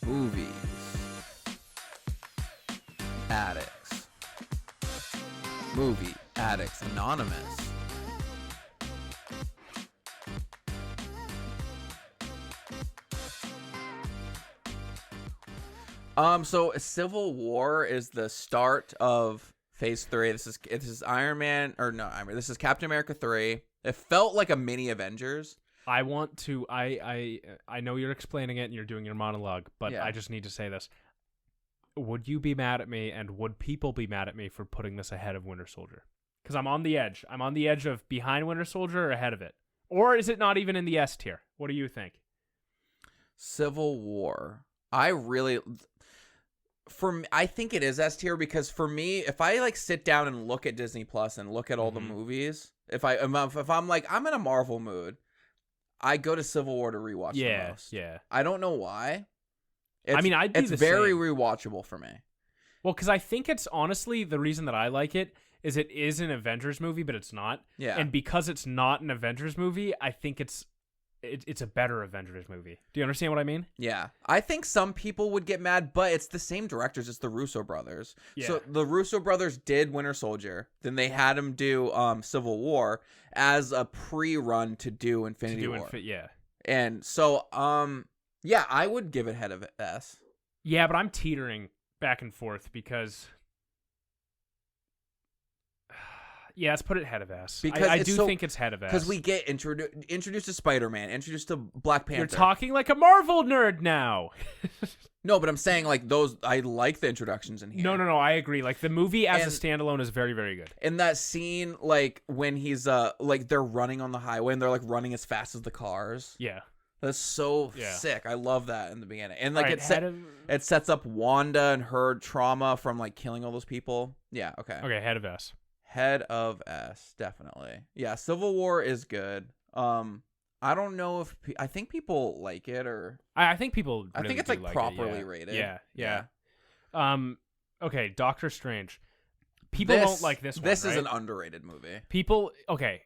Movies. Addicts. Movie Addicts Anonymous. So Civil War is the start of Phase 3. This is Iron Man, or no, this is Captain America 3. It felt like a mini Avengers. I want to. I know you're explaining it and you're doing your monologue, but Yeah. I just need to say this. Would you be mad at me, and would people be mad at me for putting this ahead of Winter Soldier? Because I'm on the edge. I'm on the edge of behind Winter Soldier or ahead of it. Or is it not even in the S tier? What do you think? Civil War. I think it is S tier because for me, if I like sit down and look at Disney Plus and look at all the movies, if I'm like I'm in a Marvel mood, I go to Civil War to rewatch the most. Yeah. I don't know why. It's very same. rewatchable for me. Well, because I think it's honestly the reason that I like it is an Avengers movie, but it's not. Yeah. And because it's not an Avengers movie, I think it's a better Avengers movie. Do you understand what I mean? Yeah. I think some people would get mad, but it's the same directors. It's the Russo brothers. Yeah. So the Russo brothers did Winter Soldier. Then they had him do Civil War as a pre-run to do Infinity War. Yeah. And so, yeah, I would give it head of S. Yeah, but I'm teetering back and forth because... Yeah, let's put it head of S. Because I do think it's head of S. Because we get introduced to Spider-Man, introduced to Black Panther. You're talking like a Marvel nerd now. No, but I'm saying like those. I like the introductions in here. No, I agree. Like the movie as a standalone is very, very good. In that scene, like when he's like they're running on the highway and they're like running as fast as the cars. Yeah. That's so sick. I love that in the beginning. And like right, it sets up Wanda and her trauma from like killing all those people. Yeah, okay. Okay, head of S. Head of S, definitely. Yeah, Civil War is good. I don't know if I think people like it or I think people really I think it's like properly it, rated. Yeah. Okay, Doctor Strange. People don't like this one. This is right? an underrated movie. People okay.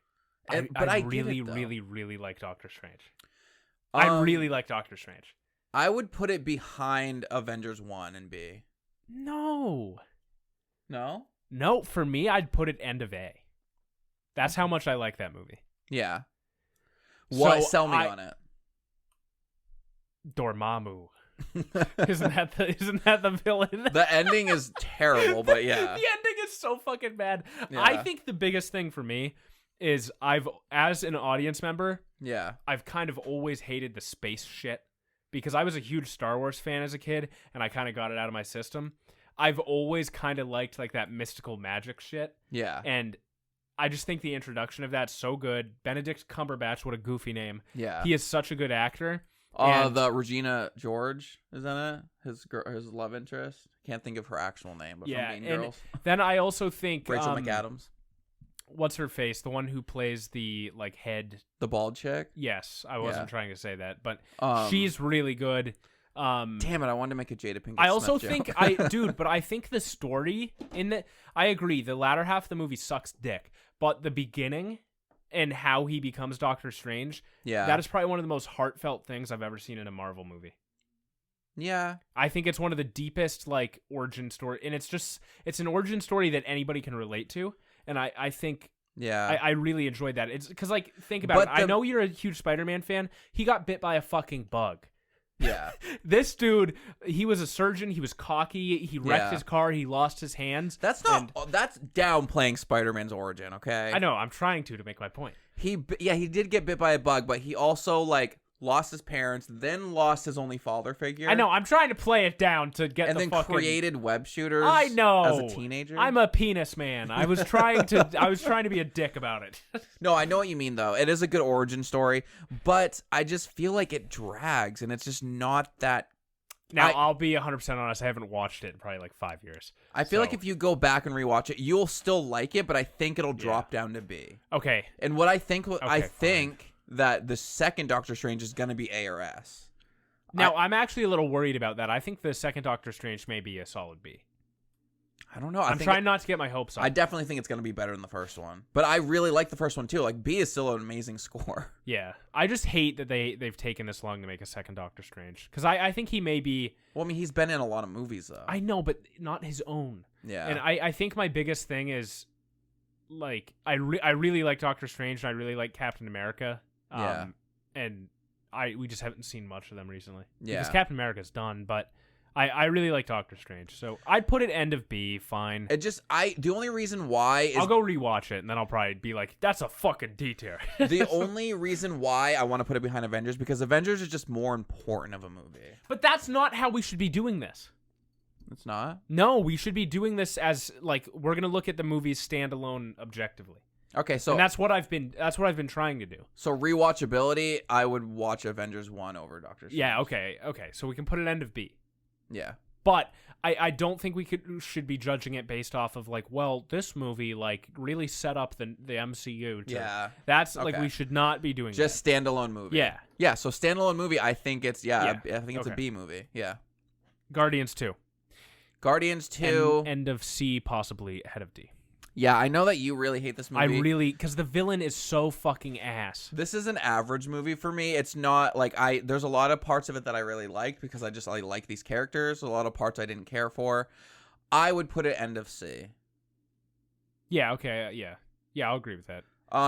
But I really, get it, really, really like Doctor Strange. I really like Doctor Strange. I would put it behind Avengers 1 and B. No, for me, I'd put it end of A. That's how much I like that movie. Yeah. What? So Sell me on it. Dormammu. Isn't that the villain? The ending is terrible, but yeah. The ending is so fucking bad. Yeah. I think the biggest thing for me is as an audience member, I've kind of always hated the space shit because I was a huge Star Wars fan as a kid and I kind of got it out of my system. I've always kind of liked like that mystical magic shit. Yeah. And I just think the introduction of that's so good. Benedict Cumberbatch, what a goofy name. Yeah. He is such a good actor. The Regina George is in it. His love interest. Can't think of her actual name, but from Mean Girls. Then I also think Rachel McAdams. What's her face? The one who plays the like head, the bald chick. Yes, I wasn't trying to say that, but she's really good. Damn it! I wanted to make a Jada Pinkett I also Smith think joke. but I think the story I agree. The latter half of the movie sucks dick, but the beginning and how he becomes Doctor Strange, that is probably one of the most heartfelt things I've ever seen in a Marvel movie. Yeah, I think it's one of the deepest like origin story, and it's an origin story that anybody can relate to, and I think. Yeah, I really enjoyed that. It's because like think about it. I know you're a huge Spider-Man fan. He got bit by a fucking bug. Yeah. This dude, he was a surgeon. He was cocky. He wrecked his car. He lost his hands. That's downplaying Spider-Man's origin, okay? I know. I'm trying to make my point. He did get bit by a bug, but he also like lost his parents, then lost his only father figure. I know. I'm trying to play it down to get and then created web shooters. I know. As a teenager, I'm a penis man. I was trying to be a dick about it. No, I know what you mean though. It is a good origin story, but I just feel like it drags, and it's just not that. Now I'll be 100% honest. I haven't watched it in probably like 5 years. I feel like if you go back and rewatch it, you'll still like it, but I think it'll drop down to B. Okay. And what I think, that the second Doctor Strange is going to be A or S. Now, I'm actually a little worried about that. I think the second Doctor Strange may be a solid B. I don't know. I'm trying not to get my hopes up. I definitely think it's going to be better than the first one. But I really like the first one, too. Like, B is still an amazing score. Yeah. I just hate that they've taken this long to make a second Doctor Strange. Because I think he may be... Well, I mean, he's been in a lot of movies, though. I know, but not his own. Yeah. And I think my biggest thing is, like, I really like Doctor Strange, and I really like Captain America. Yeah. And we just haven't seen much of them recently. Yeah. Because Captain America's done, but... I really like Doctor Strange, so I'd put it end of B, fine. The only reason why is... I'll go rewatch it, and then I'll probably be like, that's a fucking detail. The only reason why I want to put it behind Avengers, because Avengers is just more important of a movie. But that's not how we should be doing this. It's not? No, we should be doing this as, like, we're going to look at the movies standalone objectively. Okay, so... And that's what I've been trying to do. So rewatchability, I would watch Avengers 1 over Doctor Strange. Yeah, okay, so we can put it end of B. Yeah. But I don't think we should be judging it based off of, like, well, this movie, like, really set up the MCU. That's, okay. Like, we should not be doing just that. Standalone movie. Yeah. Yeah, so standalone movie, I think it's, I think it's a B movie. Yeah. Guardians 2. End of C, possibly ahead of D. Yeah, I know that you really hate this movie. Because the villain is so fucking ass. This is an average movie for me. It's not, like, there's a lot of parts of it that I really liked because I like these characters. A lot of parts I didn't care for. I would put it end of C. Yeah, okay, yeah. Yeah, I'll agree with that.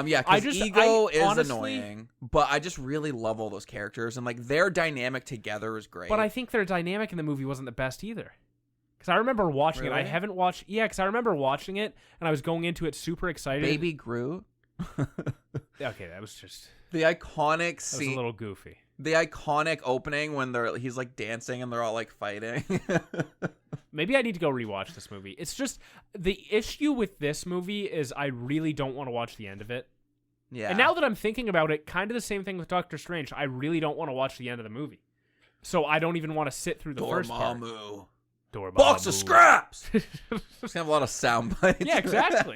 Yeah, because Ego is honestly, annoying, but I just really love all those characters, and, like, their dynamic together is great. But I think their dynamic in the movie wasn't the best either. Because I remember watching it. I haven't watched... Yeah, because I remember watching it, and I was going into it super excited. Baby Groot? Okay, that was just... The iconic scene... That was a little goofy. The iconic opening when he's, like, dancing and they're all, like, fighting. Maybe I need to go rewatch this movie. It's just... The issue with this movie is I really don't want to watch the end of it. Yeah. And now that I'm thinking about it, kind of the same thing with Doctor Strange. I really don't want to watch the end of the movie. So I don't even want to sit through the first part. Box of scraps. Just have a lot of sound bites. Yeah, exactly.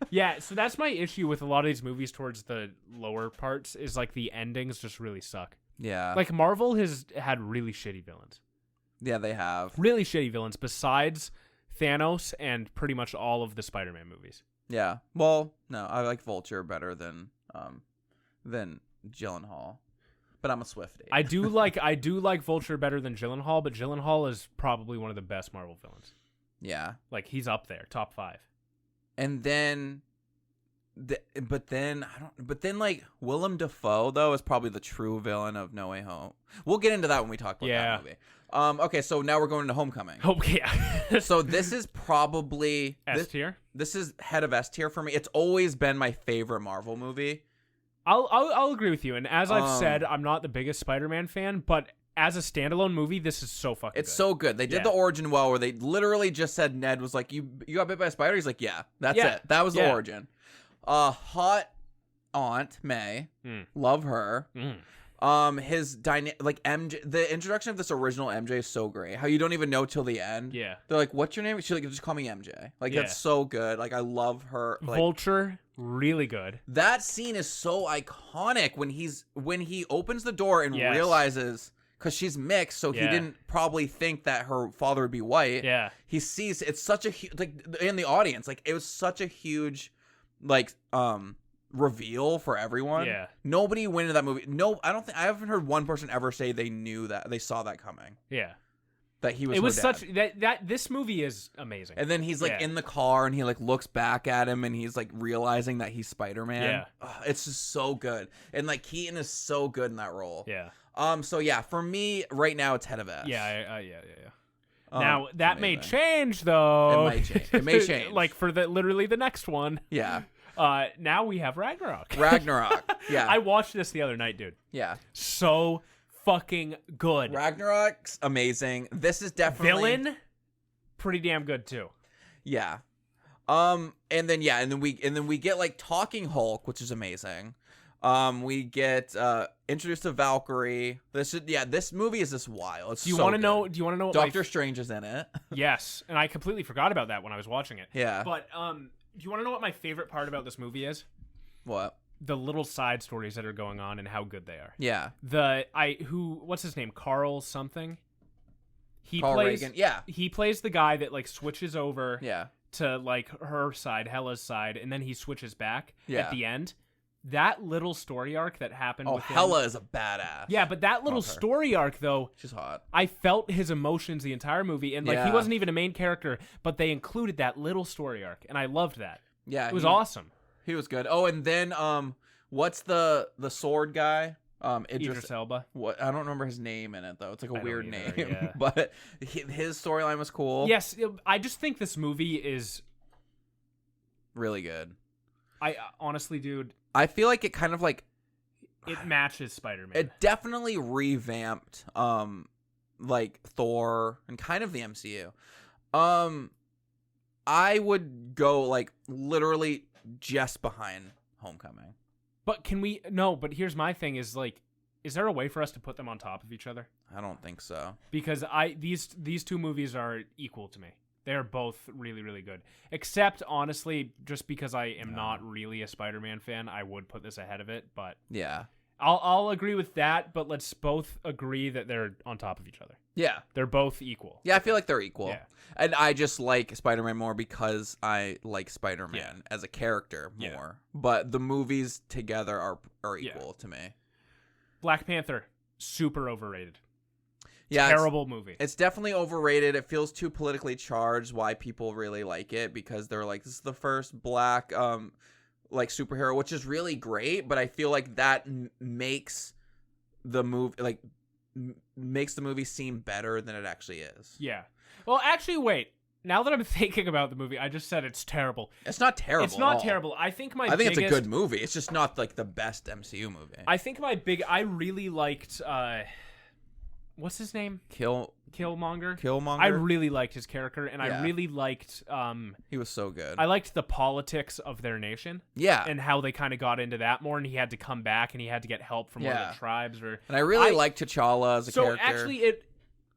Yeah, so that's my issue with a lot of these movies towards the lower parts is, like, the endings just really suck. Yeah. Like, Marvel has had really shitty villains. Yeah, they have. Really shitty villains besides Thanos and pretty much all of the Spider-Man movies. Yeah. Well, no, I like Vulture better than Gyllenhaal. But I'm a Swiftie. I do like Vulture better than Gyllenhaal, but Gyllenhaal is probably one of the best Marvel villains. Yeah. Like, he's up there, top 5. And then like Willem Dafoe though is probably the true villain of No Way Home. We'll get into that when we talk about that movie. Okay, so now we're going into Homecoming. Oh yeah. So this is probably S tier. This is head of S tier for me. It's always been my favorite Marvel movie. I'll agree with you. And as I've said, I'm not the biggest Spider-Man fan, but as a standalone movie, this is so fucking It's so good. They did the origin well, where they literally just said Ned was like, you got bit by a spider? He's like, yeah, that's it. That was the origin. Hot Aunt May. Love her. His like MJ, the introduction of this original MJ is so great. How you don't even know till the end. Yeah. They're like, what's your name? She's like, just call me MJ. Like, that's so good. Like, I love her. Like, Vulture, really good. That scene is so iconic when he opens the door and realizes, because she's mixed, so he didn't probably think that her father would be white. Yeah. He sees it's such a huge, like, in the audience, like, it was such a huge, like, reveal for everyone. Yeah. Nobody went into that movie. No, I haven't heard one person ever say they knew that, they saw that coming. Yeah. That he was. It was such that this movie is amazing. And then he's like in the car and he like looks back at him and he's like realizing that he's Spider-Man. Yeah. It's just so good. And like Keaton is so good in that role. Yeah. So yeah, for me right now it's head of S. Yeah. Now that may change though. It might change. It may change. Like for literally the next one. Yeah. Now we have Ragnarok. Yeah. I watched this the other night, dude. Yeah. So fucking good. Ragnarok's amazing. This is definitely villain, pretty damn good too. Yeah. And then we get like Talking Hulk, which is amazing. We get introduced to Valkyrie. This movie is just wild. It's do you want to know what Doctor Strange is in it? Yes, and I completely forgot about that when I was watching it. Yeah. But do you want to know what my favorite part about this movie is? What? The little side stories that are going on and how good they are. Yeah. What's his name? Carl something. He Carl plays Reagan. Yeah. He plays the guy that like switches over Yeah. to like her side, Hela's side, and then he switches back at the end. That little story arc that happened with him. Hela is a badass. Yeah, but that little story arc though, she's hot. I felt his emotions the entire movie, and like he wasn't even a main character, but they included that little story arc, and I loved that. Yeah, it was awesome. He was good. Oh, and then what's the sword guy? Idris Elba. What, I don't remember his name in it though. It's like a weird name, but his storyline was cool. Yes, I just think this movie is really good. I honestly, dude, I feel like it kind of like it matches Spider-Man. It definitely revamped like Thor and kind of the MCU. I would go like literally just behind Homecoming. But can we no, but here's my thing is like, is there a way for us to put them on top of each other? I don't think so. Because these two movies are equal to me. They're both really, really good. Except, honestly, just because I am not really a Spider-Man fan, I would put this ahead of it. But yeah, I'll agree with that. But let's both agree that they're on top of each other. Yeah, they're both equal. Yeah, I feel like they're equal. Yeah. And I just like Spider-Man more because I like Spider-Man as a character more. Yeah. But the movies together are equal to me. Black Panther, super overrated. Yeah, terrible movie. It's definitely overrated. It feels too politically charged. Why people really like it, because they're like, this is the first black like superhero, which is really great. But I feel like that makes the movie makes the movie seem better than it actually is. Yeah. Well, actually, wait. Now that I'm thinking about the movie, I just said it's terrible. It's not terrible. It's not terrible. I think it's a good movie. It's just not like the best MCU movie. I think I really liked what's his name? Killmonger. I really liked his character, and I really liked he was so good. I liked the politics of their nation. Yeah. And how they kind of got into that more, and he had to come back and he had to get help from one of the tribes and I really liked T'Challa as a character. So actually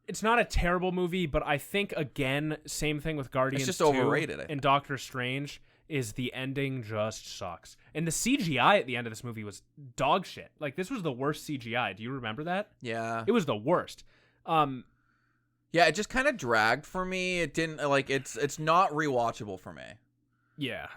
it's not a terrible movie, but I think, again, same thing with Guardians. It's just overrated. And Doctor Strange is the ending just sucks. And the CGI at the end of this movie was dog shit. Like, this was the worst CGI. Do you remember that? Yeah. It was the worst. Yeah, it just kind of dragged for me. It didn't, like, it's not rewatchable for me. Yeah.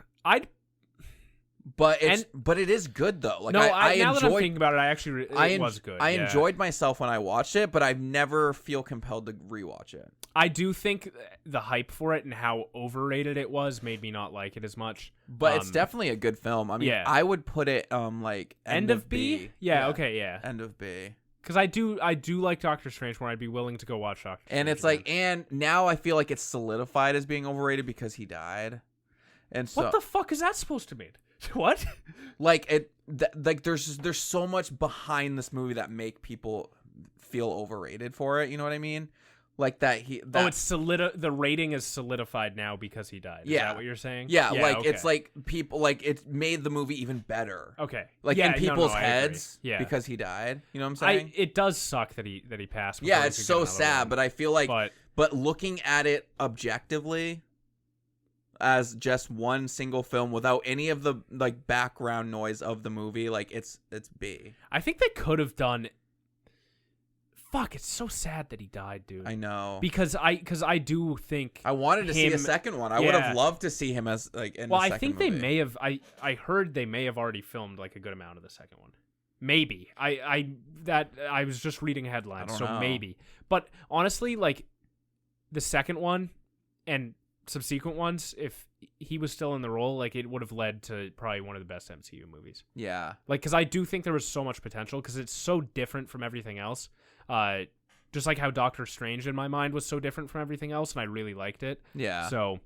But it is good though. Like, no, now that I'm thinking about it, it was good. I enjoyed myself when I watched it, but I never feel compelled to rewatch it. I do think the hype for it and how overrated it was made me not like it as much. But it's definitely a good film. I mean, I would put it like end of B. Yeah. Okay. Yeah. End of B. Because I do like Doctor Strange, where I'd be willing to go watch Doctor Strange. And it's again. And now I feel like it's solidified as being overrated because he died. And so, what the fuck is that supposed to mean? What? Like there's so much behind this movie that make people feel overrated for it. You know what I mean? Like that the rating is solidified now because he died. Is that what you're saying? Yeah, like okay. It's like people like it made the movie even better. Okay. Like in people's heads because he died. You know what I'm saying? It does suck that he passed. Yeah, it's so sad, but I feel like but looking at it objectively as just one single film without any of the like background noise of the movie, like it's B. I think they could have done. Fuck! It's so sad that he died, dude. I know because I do think I wanted to see a second one. I would have loved to see him as like in. Well, I think movie. They may have. I heard they may have already filmed like a good amount of the second one. Maybe I was just reading headlines, so maybe. But honestly, like the second one and subsequent ones, if he was still in the role, like it would have led to probably one of the best MCU movies. Yeah, like because I do think there was so much potential because it's so different from everything else. Just like how Doctor Strange in my mind was so different from everything else, and I really liked it. Yeah. So,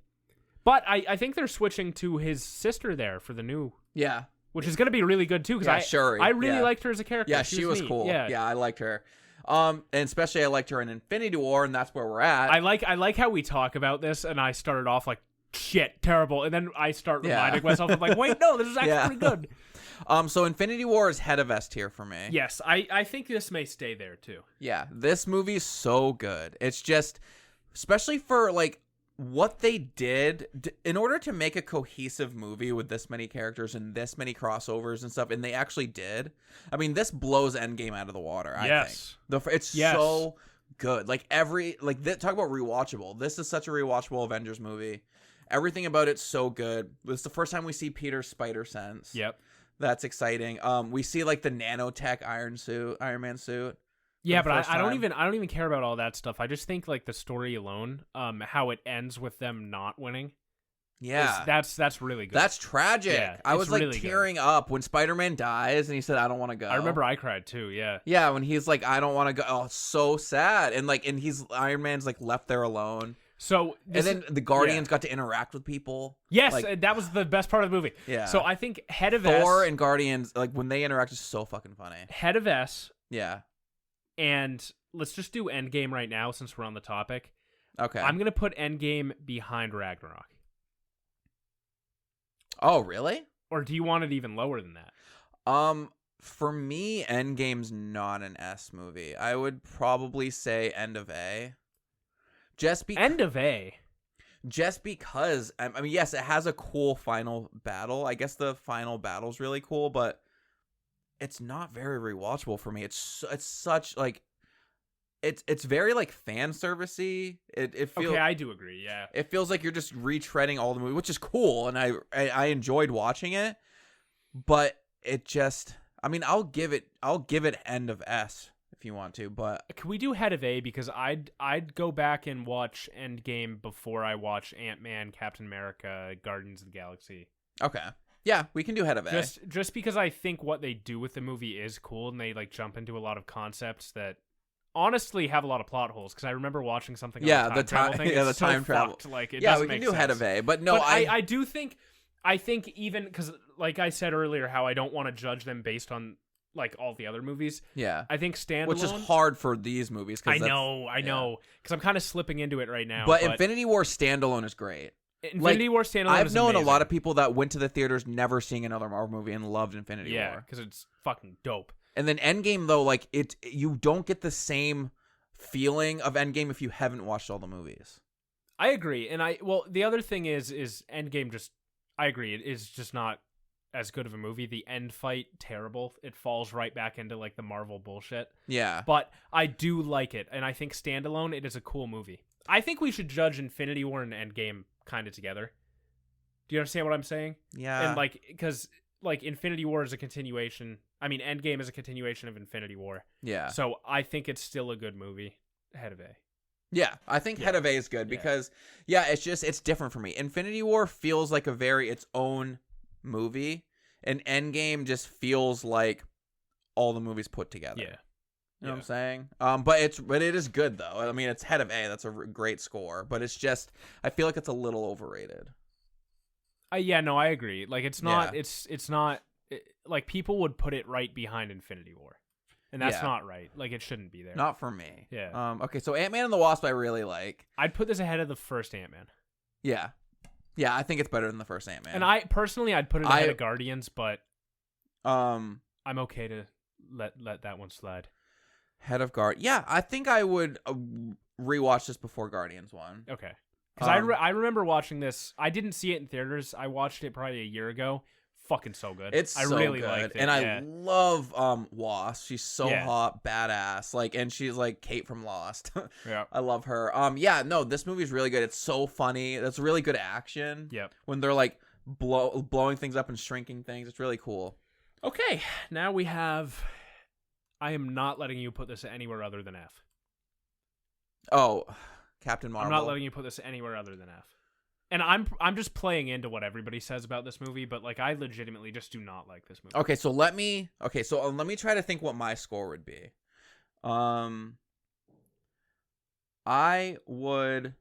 but I think they're switching to his sister there for the new. Yeah. Which is going to be really good too because I really liked her as a character. Yeah, she was cool. Yeah, I liked her. And especially I liked her in Infinity War, and that's where we're at. I like how we talk about this, and I started off like shit, terrible, and then I start reminding myself of like, wait, no, this is actually pretty good. So Infinity War is head of S tier for me. Yes, I think this may stay there too. Yeah, this movie's so good. It's just, especially for like what they did in order to make a cohesive movie with this many characters and this many crossovers and stuff, and they actually did. I mean, this blows Endgame out of the water. I think it's so good. Like talk about rewatchable. This is such a rewatchable Avengers movie. Everything about it's so good. This is the first time we see Peter's spider sense. Yep. That's exciting. We see like the nanotech Iron Man suit. Yeah, but I don't even care about all that stuff. I just think like the story alone, how it ends with them not winning. Yeah, that's really good. That's tragic. Yeah, I was like really tearing up when Spider-Man dies and he said, "I don't want to go." I remember I cried too. Yeah. Yeah, when he's like, "I don't want to go." Oh, it's so sad. And he's Iron Man's like left there alone. So then the Guardians got to interact with people. Yes, that was the best part of the movie. Yeah. So I think Head of Thor and Guardians, like when they interact, is so fucking funny. Head of S. Yeah. And let's just do Endgame right now since we're on the topic. Okay. I'm gonna put Endgame behind Ragnarok. Oh, really? Or do you want it even lower than that? For me, Endgame's not an S movie. I would probably say End of A. End of A. Just because, I mean, yes, it has a cool final battle. I guess the final battle's really cool, but it's not very rewatchable for me. It's such like it's very like fan servicey. It feels okay. I do agree. Yeah, it feels like you're just retreading all the movie, which is cool, and I enjoyed watching it. But it just, I mean, I'll give it End of S if you want to. But can we do Head of A, because I'd go back and watch Endgame before I watch Ant-Man, Captain America, Guardians of the Galaxy. Okay. Yeah, we can do Head of A. Just because I think what they do with the movie is cool, and they like jump into a lot of concepts that honestly have a lot of plot holes. Because I remember watching something. On the time travel thing. Yeah, the time travel. Like, it we can do Head of A, but no, I do think. I think even because, like I said earlier, how I don't want to judge them based on like all the other movies. Yeah, I think standalone, which is hard for these movies. I know, because I'm kind of slipping into it right now. But Infinity War standalone is great. Infinity War standalone. I've known amazing. a lot of people that went to the theaters never seeing another Marvel movie and loved Infinity War. Yeah, because it's fucking dope. And then Endgame though, like you don't get the same feeling of Endgame if you haven't watched all the movies. I agree, and the other thing is Endgame just. I agree. It is just not as good of a movie. The end fight, terrible. It falls right back into like the Marvel bullshit. Yeah. But I do like it, and I think standalone, it is a cool movie. I think we should judge Infinity War and Endgame kind of together. Do you understand what I'm saying? Yeah. And like, because like Infinity War is a continuation. I mean, Endgame is a continuation of Infinity War. Yeah. So I think it's still a good movie. Head of A. Yeah, I think Head of A is good because, it's different for me. Infinity War feels like its own movie, and Endgame just feels like all the movies put together. Yeah. You know what I'm saying? But it is good, though. I mean, it's Head of A. That's a great score, but it's just, I feel like it's a little overrated. Yeah, no, I agree. Like, it's not, it's not, like, people would put it right behind Infinity War. And that's not right. Like, it shouldn't be there. Not for me. Yeah. Okay, so Ant-Man and the Wasp I really like. I'd put this ahead of the first Ant-Man. Yeah. Yeah, I think it's better than the first Ant-Man. And I'd put it ahead of Guardians, but I'm okay to let that one slide. Head of Guard. Yeah, I think I would rewatch this before Guardians 1. Okay. Because I remember watching this. I didn't see it in theaters. I watched it probably a year ago. Fucking so good. I really liked it. And I love Wasp. She's so hot, badass. Like, and she's like Kate from Lost. Yeah. I love her. This movie's really good. It's so funny. That's really good action. Yep. When they're like blowing things up and shrinking things. It's really cool. Okay. Now we have, I am not letting you put this anywhere other than F. Oh, Captain Marvel. I'm not letting you put this anywhere other than F. And I'm just playing into what everybody says about this movie, but like I legitimately just do not like this movie. Okay, so let me try to think what my score would be. I would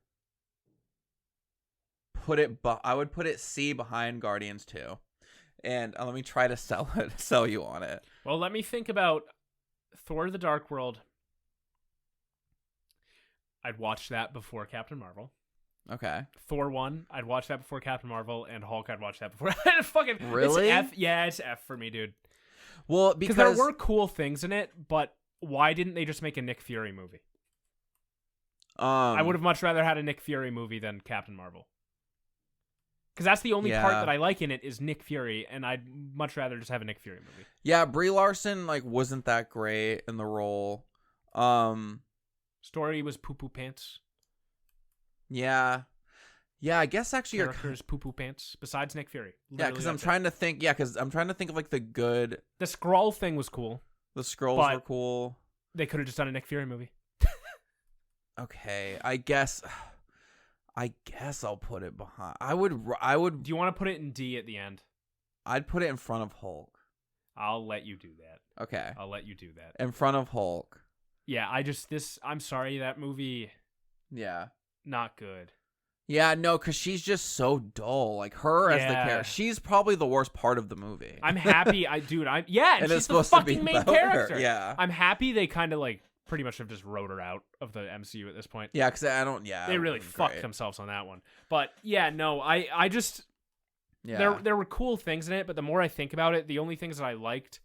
put it C behind Guardians 2. And let me try to sell you on it. Well, let me think about Thor: The Dark World. I'd watch that before Captain Marvel. Okay. Thor 1, I'd watch that before Captain Marvel, and Hulk, I'd watch that before. Fucking really? It's F. Yeah, it's F for me, dude. Well, because there were cool things in it, but why didn't they just make a Nick Fury movie? I would have much rather had a Nick Fury movie than Captain Marvel. Because that's the only part that I like in it is Nick Fury, and I'd much rather just have a Nick Fury movie. Yeah, Brie Larson like wasn't that great in the role. Story was poo-poo pants. Yeah. Yeah, I guess actually Characters poo-poo pants, besides Nick Fury. Literally, yeah, because I'm trying to think... Yeah, because I'm trying to think of, like, the good... The Skrull thing was cool. The Skrulls were cool. They could have just done a Nick Fury movie. Okay, I guess I'll put it behind. I would... Do you want to put it in D at the end? I'd put it in front of Hulk. I'll let you do that. Okay. I'll let you do that. In front of Hulk. Yeah, I'm sorry, that movie... Yeah. Not good. Yeah, no, because she's just so dull. Like, her as the character. She's probably the worst part of the movie. I'm happy. and she's the fucking main character. Yeah. I'm happy they kind of, like, pretty much have just wrote her out of the MCU at this point. Yeah, because they really fucked themselves on that one. But, yeah, no, I just... Yeah. There were cool things in it, but the more I think about it, the only things that I liked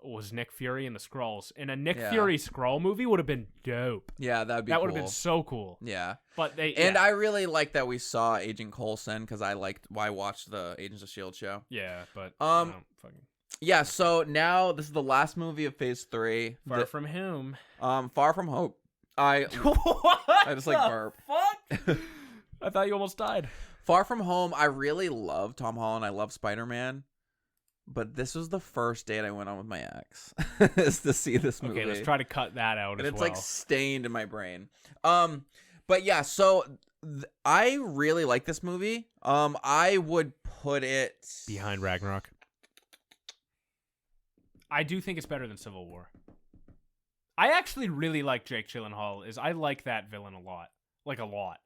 was Nick Fury and the Skrulls. And a Nick Fury Skrull movie would have been dope. Yeah, that would be cool. That would have been so cool. Yeah. But I really like that we saw Agent Coulson because I watched the Agents of S.H.I.E.L.D. show. Yeah, but yeah, so now this is the last movie of Phase 3. Far From Whom? Far From Hope. I just like burp. Fuck? I thought you almost died. Far From Home, I really love Tom Holland. I love Spider-Man. But this was the first date I went on with my ex is to see this movie. Okay, let's try to cut that out and it's like stained in my brain. But yeah, so I really like this movie. I would put it behind Ragnarok. I do think it's better than Civil War. I actually really like Jake Gyllenhaal. I like that villain a lot. Like a lot.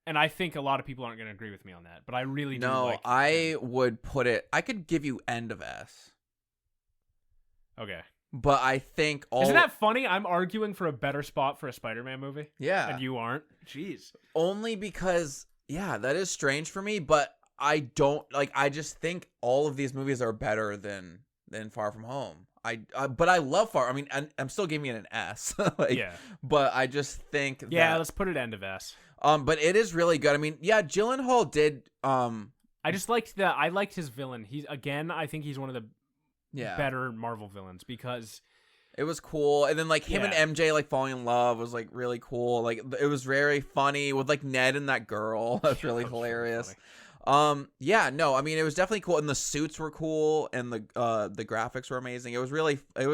And I think a lot of people aren't going to agree with me on that, but I really do like I would put it... I could give you end of S. Okay. But I think... Isn't that funny? I'm arguing for a better spot for a Spider-Man movie. Yeah. And you aren't? Jeez. Only because... Yeah, that is strange for me, but I don't... Like, I just think all of these movies are better than Far From Home. But I love Far... I mean, I'm still giving it an S. Yeah. But I just think that... Yeah, let's put it end of S. But it is really good. I mean, yeah, Gyllenhaal did. I just liked I liked his villain. I think he's one of the better Marvel villains because it was cool. And then like him and MJ like falling in love was like really cool. Like it was very funny with like Ned and that girl. That's really hilarious. Yeah, no, I mean it was definitely cool, and the suits were cool, and the graphics were amazing. It was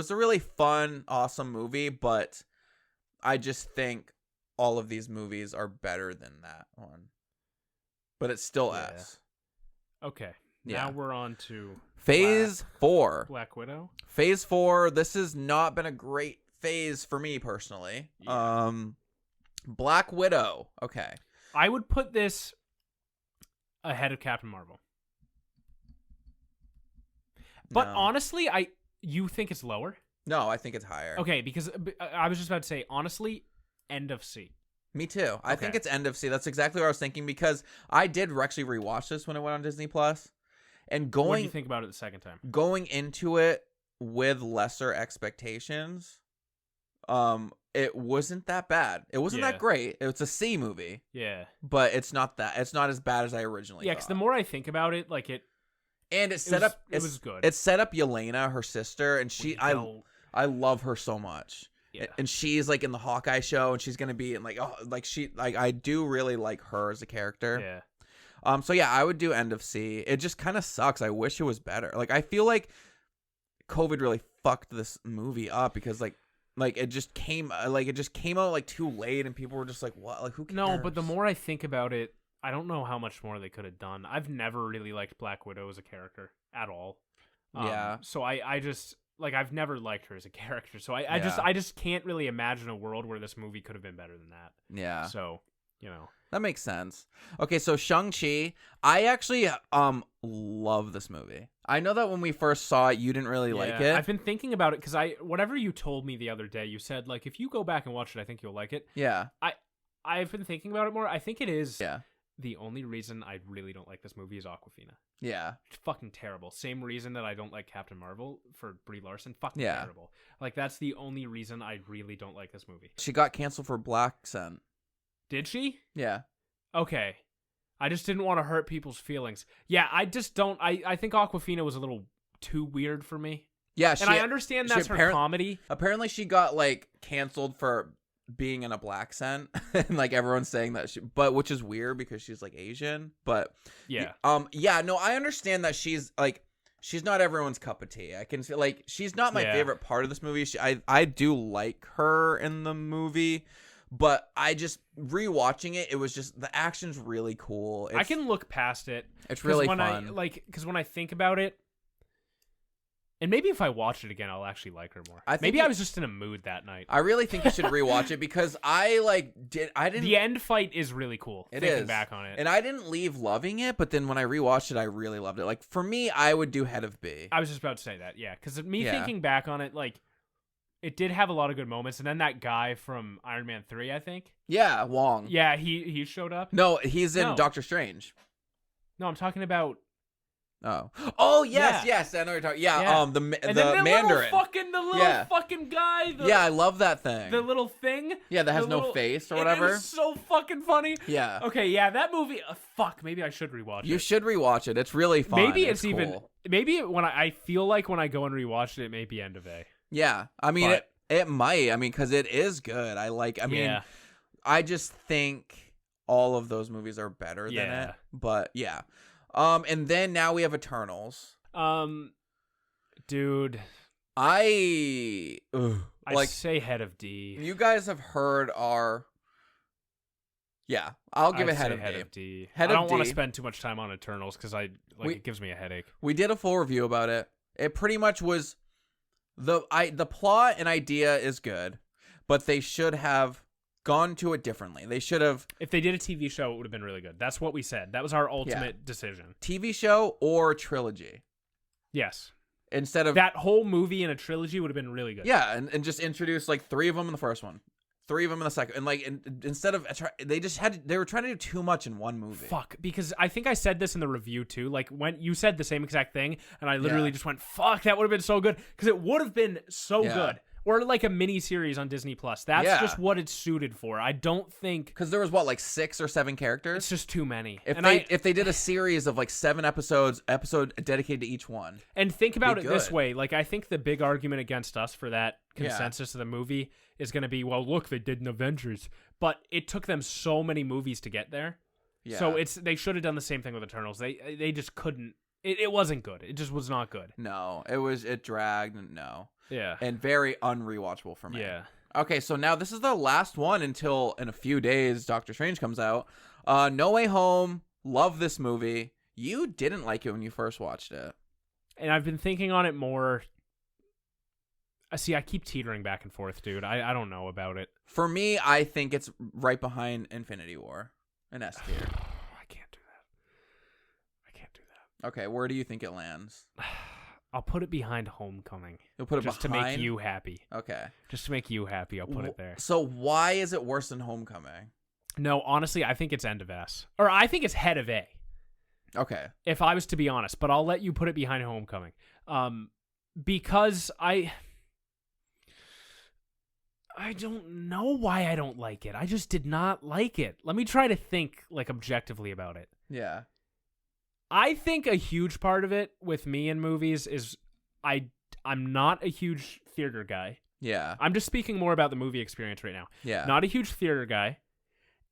a really fun, awesome movie. But I just think all of these movies are better than that one. But it's still S. Okay. Now we're on to Phase 4. Black Widow. Phase 4. This has not been a great phase for me personally. Yeah. Black Widow. Okay. I would put this ahead of Captain Marvel. But honestly, you think it's lower? No, I think it's higher. Okay, because I was just about to say, honestly, end of C. Me too. I think it's end of C. That's exactly what I was thinking because I did actually rewatch this when it went on Disney Plus. And what do you think about it the second time? Going into it with lesser expectations, it wasn't that bad. It wasn't that great. It's a C movie. Yeah. But it's not as bad as I originally thought. Yeah, because the more I think about it, like it was good. It set up Yelena, her sister, and I love her so much. Yeah. And she's like in the Hawkeye show, and she's gonna be in I do really like her as a character. Yeah. So yeah, I would do end of C. It just kind of sucks. I wish it was better. Like I feel like COVID really fucked this movie up because like it just came out like too late, and people were just like, what? Like who cares? No, but the more I think about it, I don't know how much more they could have done. I've never really liked Black Widow as a character at all. Yeah. So I just. Like, I've never liked her as a character, so I just can't really imagine a world where this movie could have been better than that. Yeah. So, you know. That makes sense. Okay, so Shang-Chi, I actually love this movie. I know that when we first saw it, you didn't really like it. I've been thinking about it, because whatever you told me the other day, you said, like, if you go back and watch it, I think you'll like it. Yeah. I've been thinking about it more. I think it is. Yeah. The only reason I really don't like this movie is Awkwafina. Yeah. It's fucking terrible. Same reason that I don't like Captain Marvel for Brie Larson. Fucking terrible. Like, that's the only reason I really don't like this movie. She got canceled for Black Scent. Did she? Yeah. Okay. I just didn't want to hurt people's feelings. Yeah, I just don't... I think Awkwafina was a little too weird for me. Yeah, and I understand that's her comedy. Apparently, she got like canceled for being in a black scent, and like everyone's saying that which is weird because she's like Asian. But yeah, no, I understand that she's not everyone's cup of tea. I can see like she's not my favorite part of this movie. I do like her in the movie. But I just rewatching it, it was just the action's really cool. I can look past it. It's really fun. Because when I think about it, and maybe if I watch it again, I'll actually like her more. I was just in a mood that night. I really think you should rewatch it because I didn't. The end fight is really cool. Thinking back on it, and I didn't leave loving it, but then when I rewatched it, I really loved it. Like for me, I would do Head of B. I was just about to say that, yeah, because thinking back on it, like. It did have a lot of good moments, and then that guy from Iron Man 3, I think. Yeah, Wong. Yeah, he showed up. No, he's in Doctor Strange. No, I'm talking about. Oh yes, yes. I know you're talking. Yeah, the Mandarin. The little fucking guy. I love that thing. The little thing. Yeah, that has no face or whatever. It's so fucking funny. Yeah. Okay, yeah, that movie. Maybe I should rewatch it. You should rewatch it. It's really fun. Maybe it's even. Cool. Maybe when I feel like when I go and rewatch it, it may be end of A. Yeah, I mean it might. I mean, because it is good. I just think all of those movies are better than it. But yeah, and then now we have Eternals. Dude, I say Head of D. You guys have heard our. Yeah, I'll give it Head of D. I don't want to spend too much time on Eternals because it gives me a headache. We did a full review about it. It pretty much was. The plot and idea is good, but they should have gone to it differently. They should have. If they did a TV show, it would have been really good. That's what we said. That was our ultimate decision. TV show or trilogy. Yes. Instead of that whole movie in a trilogy would have been really good. Yeah, and just introduce like 3 of them in the first one. 3 of them in the second, and instead of they were trying to do too much in one movie. Fuck, because I think I said this in the review too. Like when you said the same exact thing, and I literally just went, "Fuck, that would have been so good," because it would have been so good. Or like a mini series on Disney Plus. That's just what it's suited for. I don't think because there was like 6 or 7 characters. It's just too many. If they did a series of like 7 episode dedicated to each one, and think about it this way, like I think the big argument against us for that consensus of the movie is going to be, well, look, they did an Avengers, but it took them so many movies to get there. Yeah. So they should have done the same thing with Eternals. They just couldn't. It wasn't good. It just was not good. No, it dragged. No. Yeah. And very unrewatchable for me. Yeah. Okay, so now this is the last one until in a few days Doctor Strange comes out. No Way Home. Love this movie. You didn't like it when you first watched it. And I've been thinking on it more. See, I keep teetering back and forth, dude. I don't know about it. For me, I think it's right behind Infinity War. An S tier. I can't do that. Okay, where do you think it lands? I'll put it behind Homecoming. You'll put it just behind? to make you happy. Okay. Just to make you happy, I'll put it there. So why is it worse than Homecoming? No, honestly, I think it's end of S. Or I think it's head of A. Okay. If I was to be honest, but I'll let you put it behind Homecoming. Because I don't know why I don't like it. I just did not like it. Let me try to think like objectively about it. Yeah. I think a huge part of it with me in movies is I'm not a huge theater guy. Yeah. I'm just speaking more about the movie experience right now. Yeah. Not a huge theater guy.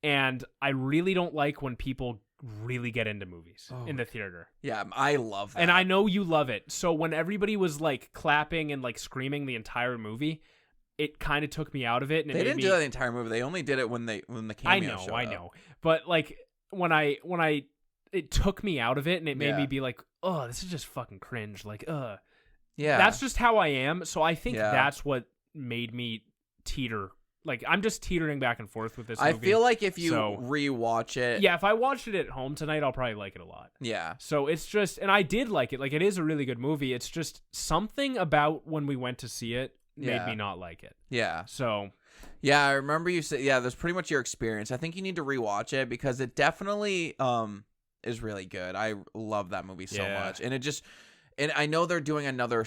And I really don't like when people really get into movies in the theater. Yeah, I love that. And I know you love it. So when everybody was like clapping and like screaming the entire movie, it kind of took me out of it. And they didn't do that the entire movie. They only did it when the cameo showed up. I know. But like when I it took me out of it, and it made me be like, oh, this is just fucking cringe. Like, yeah, that's just how I am. So I think that's what made me teeter. Like, I'm just teetering back and forth with this movie. I feel like if you rewatch it, if I watched it at home tonight, I'll probably like it a lot. Yeah. So it's just, and I did like it. Like, it is a really good movie. It's just something about when we went to see it made me not like it. Yeah. So. Yeah, I remember you said, that's pretty much your experience. I think you need to rewatch it because it definitely is really good. I love that movie so much. And and I know they're doing another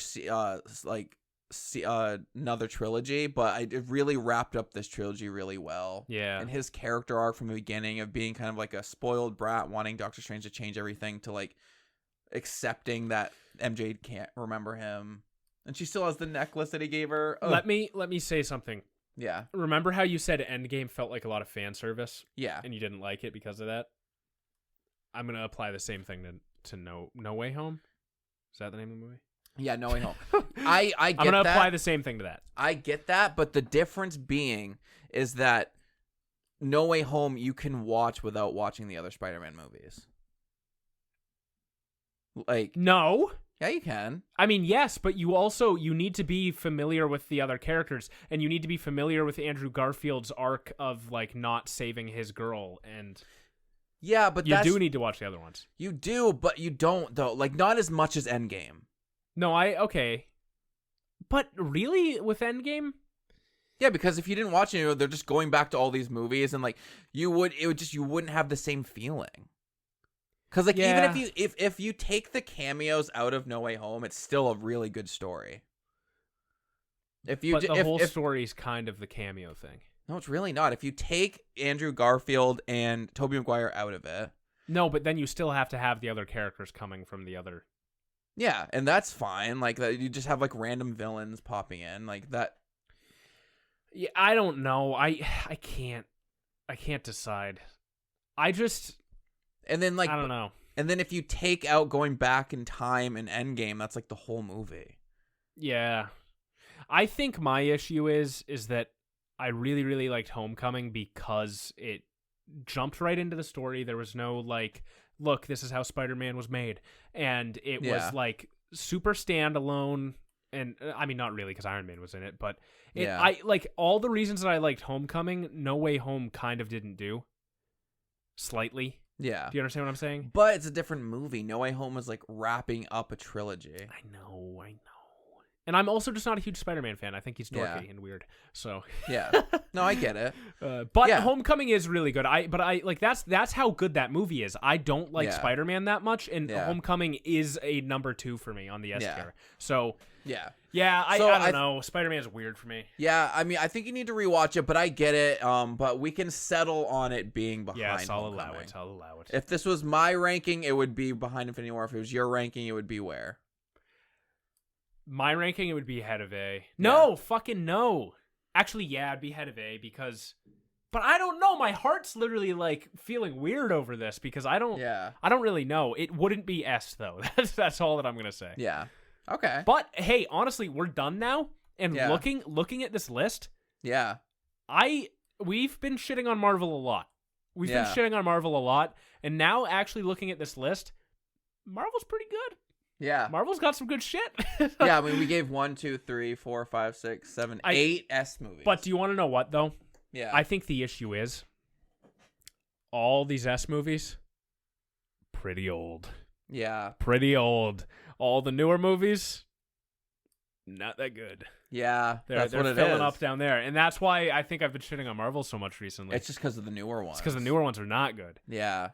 another trilogy, but it really wrapped up this trilogy really well. Yeah. And his character arc from the beginning of being kind of like a spoiled brat wanting Doctor Strange to change everything to like accepting that MJ can't remember him. And she still has the necklace that he gave her. Oh. Let me say something. Yeah. Remember how you said Endgame felt like a lot of fan service? Yeah. And you didn't like it because of that? I'm going to apply the same thing to No Way Home. Is that the name of the movie? Yeah, No Way Home. I get I'm going to apply the same thing to that. I get that, but the difference being is that No Way Home you can watch without watching the other Spider-Man movies. Like, no. Yeah, you can. I mean, yes, but you need to be familiar with the other characters, and you need to be familiar with Andrew Garfield's arc of like not saving his girl, and yeah, but you do need to watch the other ones. You do, but you don't though. Like not as much as Endgame. No, okay, but really with Endgame. Yeah, because if you didn't watch it, they're just going back to all these movies, and like you wouldn't have the same feeling. Because like even if you take the cameos out of No Way Home, it's still a really good story. But the whole story is kind of the cameo thing. No, it's really not. If you take Andrew Garfield and Tobey Maguire out of it. No, but then you still have to have the other characters coming from the other. Yeah, and that's fine. Like you just have like random villains popping in like that. Yeah, I don't know. I can't decide. And then, like, I don't know. And then if you take out going back in time and Endgame, that's like the whole movie. Yeah. I think my issue is that I really, really liked Homecoming because it jumped right into the story. There was no, like, look, this is how Spider-Man was made. And it was, like, super standalone. And, I mean, not really because Iron Man was in it. But I like all the reasons that I liked Homecoming, No Way Home kind of didn't do. Slightly. Yeah. Do you understand what I'm saying? But it's a different movie. No Way Home is like wrapping up a trilogy. I know. And I'm also just not a huge Spider-Man fan. I think he's dorky and weird. So yeah. No, I get it. But Homecoming is really good. I like that's how good that movie is. I don't like Spider-Man that much, and Homecoming is a number 2 for me on the S tier. So I don't know. Spider-Man is weird for me. Yeah, I mean, I think you need to rewatch it, but I get it. But we can settle on it being behind. Yes, I'll allow it. If this was my ranking, it would be behind Infinity War. If it was your ranking, it would be where? My ranking, it would be ahead of A. No, fucking no. Actually, yeah, it'd be ahead of A because... But I don't know. My heart's literally like feeling weird over this because I don't really know. It wouldn't be S though. That's all that I'm gonna say. Yeah. Okay. But hey, honestly, we're done now. And looking at this list, we've been shitting on Marvel a lot. And now actually looking at this list, Marvel's pretty good. Yeah. Marvel's got some good shit. Yeah, I mean, we gave 1, 2, 3, 4, 5, 6, 7, 8 S movies. But do you want to know what, though? Yeah. I think the issue is all these S movies, pretty old. Yeah. Pretty old. All the newer movies, not that good. Yeah, they're filling up down there. And that's why I think I've been shitting on Marvel so much recently. It's just because of the newer ones. It's because the newer ones are not good. Yeah.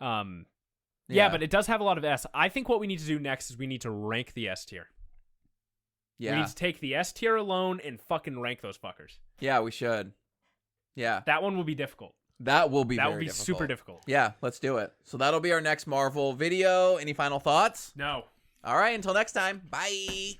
Yeah, but it does have a lot of S. I think what we need to do next is we need to rank the S tier. Yeah. We need to take the S tier alone and fucking rank those fuckers. Yeah, we should. Yeah. That one will be difficult. That will be super difficult. Yeah, let's do it. So that'll be our next Marvel video. Any final thoughts? No. All right, until next time. Bye.